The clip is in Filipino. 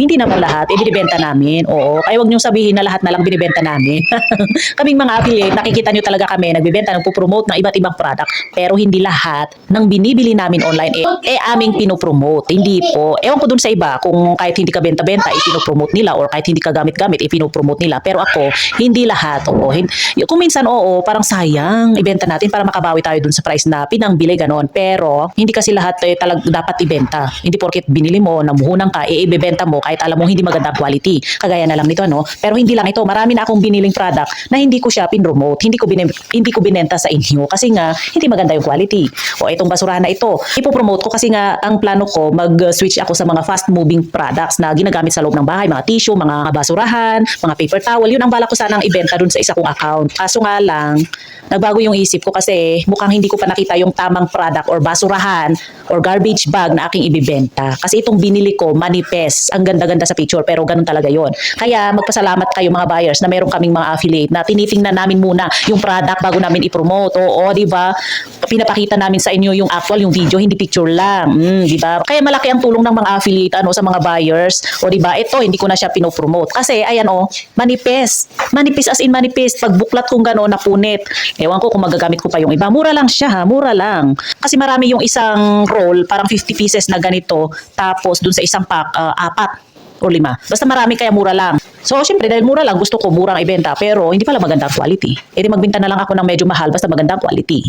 Hindi naman lahat, binibenta namin. Oo, kaya wag niyong sabihin na lahat na lang binibenta namin. Kaming mga affiliate, nakikita niyo talaga kami, nagbibenta, nagpo-promote ng iba't ibang product. Pero hindi lahat ng binibili namin online aming pinopromote. Hindi po. Ewan ko dun sa iba, kung kahit hindi ka benta-benta, ipinopromote nila or kahit hindi ka gamit-gamit, ipinopromote nila. Pero ako, hindi lahat. Oo. Kung minsan, oo, parang sayang, ibenta natin para makabawi tayo dun sa price na pinangbili, ganon. Pero, hindi kasi lahat dapat ibenta. Hindi porket binili mo, namuhunan ka, ibebenta mo kahit alam mo hindi magandang quality. Kagaya na lang nito, no? Pero hindi lang ito, marami na akong biniling product na hindi ko siya pinromote, hindi ko binenta sa inyo kasi nga hindi maganda yung quality. O itong basurahan na ito, ipopromote ko kasi nga ang plano ko mag-switch ako sa mga fast moving products na ginagamit sa loob ng bahay, mga tissue, mga basurahan, mga paper towel. Yun ang balak ko sanang ibenta dun sa isa kong account. Kaso nga lang, nagbago yung isip ko kasi mukhang hindi ko pa nakita yung tamang product or basurahan or garbage bag na aking ibibenta. Kasi itong binili ko, manifest. Ang ganda-ganda sa picture pero ganun talaga yon. Kaya magpasalamat kayo mga buyers na meron kaming mga affiliate na tinitingnan namin muna yung product bago namin i-promote. Oo, di ba? Pinapakita namin sa inyo yung actual, yung video, hindi picture lang. Di ba? Kaya malaki ang tulong ng mga affiliate sa mga buyers. O di ba? Ito, hindi ko na siya pinopromote. Kasi ayan manifest. Manifest as in manifest. Pag buklat kong gano'n, napunit. Ewan ko kung magagamit ko pa yung iba. Mura lang siya ha, mura lang. Kasi marami yung isang roll, parang 50 pieces na ganito. Tapos dun sa isang pack, 4 o 5. Basta marami kaya mura lang. So, syempre, dahil mura lang, gusto ko murang ibenta. Pero, hindi pala magandang quality. E di magbenta na lang ako ng medyo mahal, basta magandang quality.